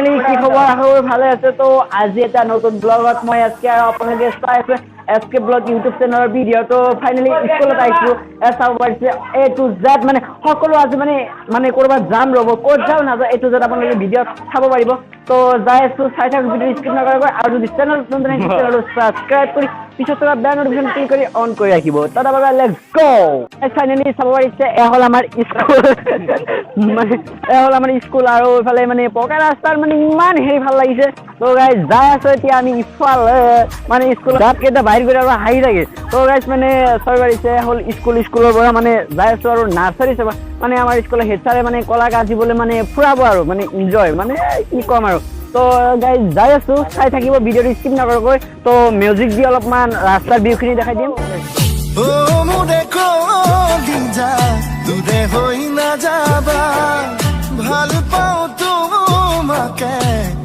finally কি খবৰ খবৰ ভালে আছে তো আজি এটা নতুন ব্লগত মই আজকে আৰু আপোনালোকে চাই আছে এসকে ব্লগ ইউটিউব চেনেলৰ ভিডিঅ' তো ফাইনালি স্কুলত আহিছো চাব পাৰিছে এ টু জেড মানে সকলো আজি মানে ক'ৰবাত যাম ৰ'ব ক'ত যাওঁ নাযাওঁ এ টু জেড আপোনালোকে ভিডিঅ'ত চাব পাৰিব তো যাই আছো চাই থাকক ভিডিঅ' স্কিপ নকৰাকৈ আৰু যদি চেনেল নতুন আহিছে চেনেলটো ছাবস্ক্ৰাইব কৰি পিছত থকা বেল নটিফিকেশ্যন ক্লিক কৰি অন কৰি ৰাখিব তাৰ বাবে লেটছ গ' ফাইনালি চাব পাৰিছে এয়া হ'ল আমাৰ স্কুল মানে এয়া হ'ল আমাৰ স্কুল আৰু এইফালে মানে পকা ৰাস্তাৰ মানে ইমান হেৰি ভাল লাগিছে তো গাইজ যাই আছো এতিয়া আমি ইফালে মানে স্কুলত কেইটা বাহিৰ কৰি আৰু হাঁহি থাকে তো গাইজ মানে চাব পাৰিছে হ'ল স্কুলৰ পৰা মানে যাই আছো আৰু নাৰ্চাৰী চাব মানে আমাৰ স্কুলৰ হেড ছাৰে মানে কলা গাজিবলৈ মানে ফুৰাব আৰু মানে এনজয় মানে কি ক'ম আৰু তো গাইজ যাই আছো চাই থাকিব ভিডিঅ'টো স্কিপ নকৰাকৈ তো মিউজিক দি অলপমান ৰাস্তাৰ ভিউখিনি দেখাই দিম ভাল পাওঁ তোমাকে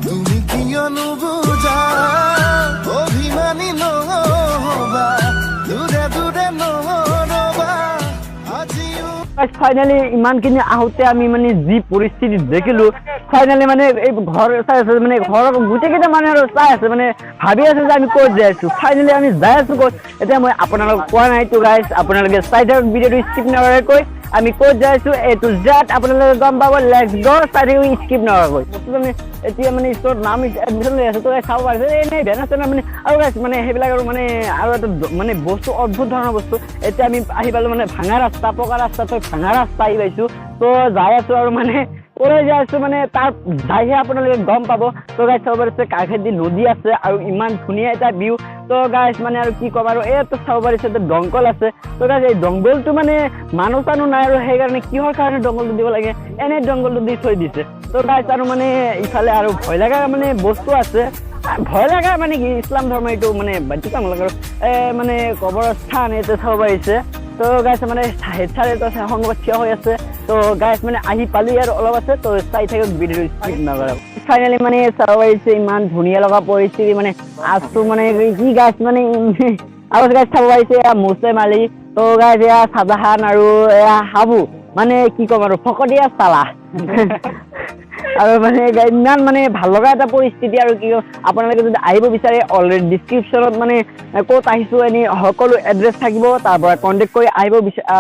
তুমি কিয় নুবুজা অভিমানী নহবা দূৰে দূৰে নহবা আজিও ফাইনেলি ইমানখিনি আহোঁতে আমি মানে যি পৰিস্থিতি দেখিলোঁ ফাইনেলি মানে এই ঘৰ চাই আছে মানে ঘৰৰ গোটেইকেইটা মানে আৰু চাই আছে মানে ভাবি আছে যে আমি ক'ত যাই আছোঁ ফাইনেলি আমি যাই আছোঁ ক'ত এতিয়া মই আপোনালোকক কোৱা নাই তো গাইজ আপোনালোকে চাই থাকক ভিডিঅ'টো স্কিপ নকৰাকৈ আমি ক'ত যাই আছোঁ এ টু জেড আপোনালোকে গম পাব লেটছ গ' চাই থাকিব স্কিপ নকৰাকৈ আমি এতিয়া মানে স্কুলত নাম এডমিশ্যন লৈ আছোঁ তো চাব পাৰিছে এনেই ভেনা চেনা মানে আৰু গাইজ মানে সেইবিলাক আৰু মানে আৰু এটা মানে বস্তু অদ্ভুত ধৰণৰ বস্তু এতিয়া আমি আহি পালোঁ মানে ভাঙা ৰাস্তা পকা ৰাস্তা তই ভাঙা ৰাস্তা আহি পাইছোঁ তো যাই আছোঁ আৰু মানে ওলাই যাই আছোঁ মানে তাৰ যাইহে আপোনালোকে গম পাব তো গাইজ চাব পাৰিছে কাষেদি নদী আছে আৰু ইমান ধুনীয়া এটা ভিউ তো গাইজ মানে আৰু কি ক'ম আৰু এইটো চাব পাৰিছে এটা দংকল আছে তো গাইজ এই দংকলটো মানে মানুহ চানুহ নাই আৰু সেইকাৰণে কিহৰ কাৰণে দংকলটো দিব লাগে এনেই দংকলটো দি থৈ দিছে তো গাইজ আৰু মানে ইফালে আৰু ভয় লগা মানে বস্তু আছে ভয় লগা মানে কি ইছলাম ধৰ্ম এইটো মানে বাধ্যতামূলক আৰু মানে কবৰস্থান এইটো চাব পাৰিছে তো গাইজ মানে হেড ছাৰে তো সংগত থিয় হৈ আছে তো গাইজ মানে আহি পালি আৰু অলপ আছে তো চাই থাকক ভিডিঅ'টো স্কিপ নকৰা ফাইনেলি মানে চাব পাৰিছে ইমান ধুনীয়া লগা পৰিস্থিতি মানে আছো মানে কি গাইজ মানে আৰু গাইজ চাব পাৰিছে এয়া মুছলিম আলি তো গাইজ এয়া চাহজাহান আৰু এয়া হাবু মানে কি ক'ম আৰু ফকতীয়া চালা আৰু মানে ইমান মানে ভাল লগা এটা পৰিস্থিতি আৰু কি আপোনালোকে যদি আহিব বিচাৰে অলৰেডি ডিছক্ৰিপশ্যনত মানে ক'ত আহিছোঁ এনেই সকলো এড্ৰেছ থাকিব তাৰ পৰা কণ্টেক্ট কৰি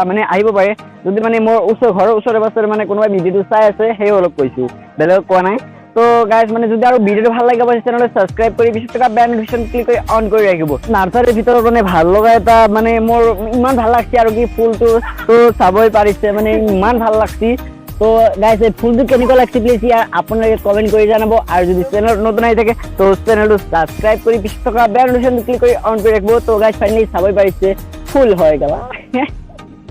মানে আহিব পাৰে যদি মানে মোৰ ঘৰৰ ওচৰে পাছৰে মানে কোনোবাই ভিডিঅ'টো চাই আছে সেই অলপ কৈছোঁ বেলেগক কোৱা নাই তো গাইজ মানে যদি আৰু ভিডিঅ'টো ভাল লাগে চেনেলটো ছাবস্ক্ৰাইব কৰি পিছত থকা বেল নটিফিকেশ্যন ক্লিক কৰি অন কৰি ৰাখিব নাৰ্চাৰীৰ ভিতৰত মানে ভাল লগা এটা মানে মোৰ ইমান ভাল লাগছে আৰু কি ফুলটো তো চাবই পাৰিছে মানে ইমান ভাল লাগছে তো গাইজ এই ফুলটো কেনেকুৱা লাগছে প্লিজ ইয়াৰ আপোনালোকে কমেণ্ট কৰি জনাব আৰু যদি চেনেল নতুন আহি থাকে তো চেনেলটো ছাবস্ক্ৰাইব কৰি পিছত থকা বেল নটিফিকেশ্যন ক্লিক কৰি অন কৰি ৰাখিব তো গাইজ ফাইনেলি চাবই পাৰিছে ফুল হয় গেলা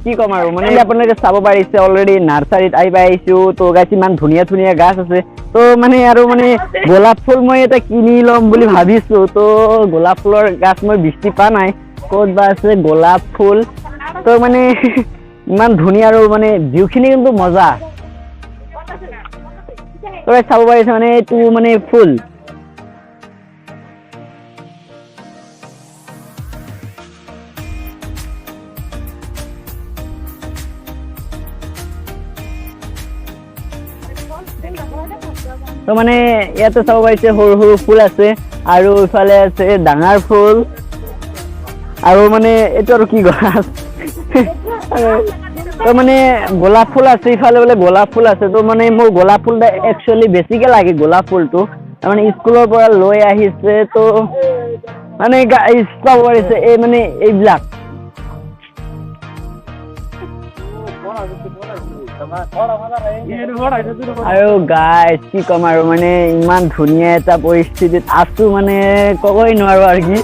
কি ক'ম আৰু মানে আপোনালোকে চাব পাৰিছে অলৰেডি নাৰ্চাৰীত আহি পাইছোঁ তো গাইজ ইমান ধুনীয়া ধুনীয়া গাছ আছে তো মানে আৰু মানে গোলাপ ফুল মই এটা কিনি ল'ম বুলি ভাবিছোঁ তো গোলাপ ফুলৰ গাছ মই বিচাৰি পোৱা নাই ক'ত বা আছে গোলাপ ফুল তো মানে ইমান ধুনীয়া আৰু মানে ভিউখিনি কিন্তু মজা তো চাব পাৰিছে মানে এইটো মানে ফুল তো মানে ইয়াতে চাব পাৰিছে সৰু সৰু ফুল আছে আৰু ইফালে আছে ডাঙৰ ফুল আৰু মানে এইটো আৰু কি গছ তো মানে গোলাপ ফুল আছে ইফালে বোলে গোলাপ ফুল আছে তো মানে মোৰ গোলাপ ফুল একচুৱেলি বেছিকৈ লাগে গোলাপ ফুলটো মানে স্কুলৰ পৰা লৈ আহিছে তো মানে চাব পাৰিছে এই মানে এইবিলাক আৰু গাইজ কি ক'ম আৰু মানে ইমান ধুনীয়া এটা পৰিস্থিতিত আছোঁ মানে ক'বই নোৱাৰোঁ আৰু কি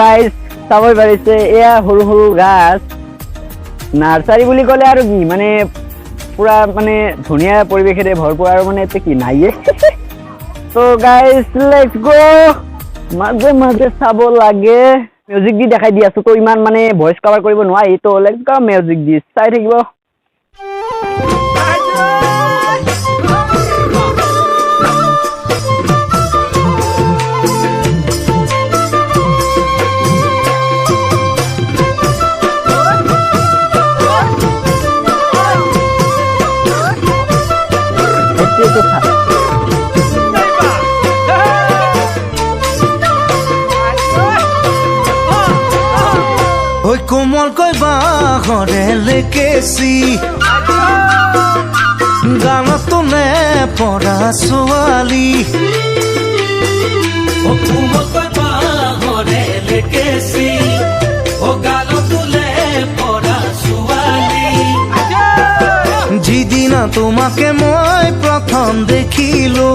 গাইজ চাবই পাৰিছে এয়া সৰু সৰু গাছ নাৰ্চাৰী বুলি ক'লে আৰু কি মানে পুৰা মানে ধুনীয়া পৰিৱেশেৰে ভৰপূৰ আৰু মানে এতিয়া কি নাইয়ে তো গাইজ লেটছ গ' মাজে মাজে চাব লাগে মিউজিক দি দেখাই দি আছোঁ তো ইমান মানে ভইচ কভাৰ কৰিব নোৱাৰি তো লেটছ গ' মিউজিক দি চাই থাকিব itu কোমলকৈ বাঁহৰে লেকেচি গানতো নে পৰা ছোৱালী কোমলকৈ বাঁহৰে লেকেচি গানতো নে পৰা ছোৱালী যিদিনা তোমাকে মই প্ৰথম দেখিলো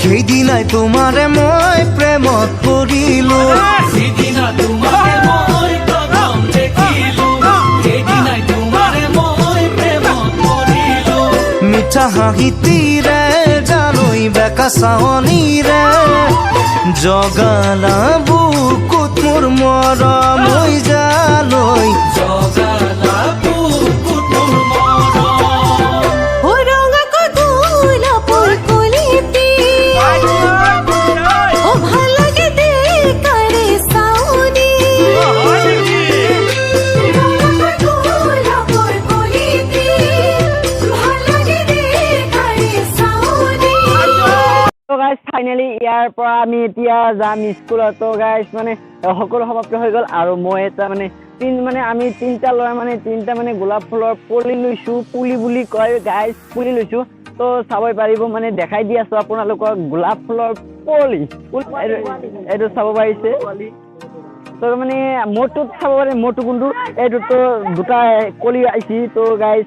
সেইদিনাই তোমাৰে মই প্ৰেমত পৰিলো সিদিনা তোমাকে মই প্ৰথম দেখিলো সেইদিনাই তোমাৰে মই প্ৰেমত পৰিলো মিঠা হাঁহিটিৰে জানৈ বেকা চাৱনীৰে জগালা বুকুত মোৰ মৰম হৈ জানৈ জগালা বুকুত মোৰ মৰম ফাইনেলি ইয়াৰ পৰা আমি এতিয়া যাম স্কুলত তো গাইজ মানে সকলো সমাপ্ত হৈ গ'ল আৰু মই এটা মানে আমি তিনিটা ল'ৰা তিনিটা গোলাপ ফুলৰ পুলি লৈছোঁ পুলি বুলি কয় গাইজ পুলি লৈছোঁ তো চাবই পাৰিব দেখাই দি আছোঁ আপোনালোকক গোলাপ ফুলৰ পুলি এইটো চাব পাৰিছে তো মোৰটোত চাব পাৰে মোৰটো কোনটো এইটোতো দুটা কলি আহিছে তো গাইজ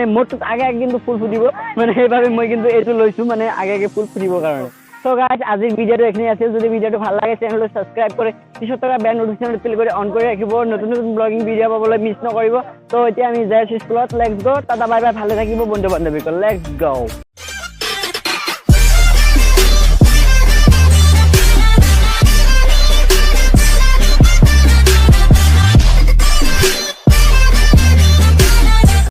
মোৰটোত আগে কিন্তু ফুল ফুটিব সেইবাবে মই কিন্তু এইটো লৈছোঁ আগে ফুল ফুটিবৰ কাৰণে তো গাইজ আজিৰ ভিডিঅ'টো এইখিনি আছিল যদি ভিডিঅ'টো ভাল লাগে চেনেলটো ছাবস্ক্ৰাইব কৰি পিছত থকা বেল নটিফিকেশ্যনটো ক্লিক কৰি অন কৰি ৰাখিব নতুন নতুন ব্লগিং ভিডিঅ' পাবলৈ মিছ নকৰিব তো এতিয়া আমি যাই আছোঁ স্কুলত লেটছ গ' টাটা বাই বাই ভালে থাকিব বন্ধু বান্ধৱীসকল লেটছ গ'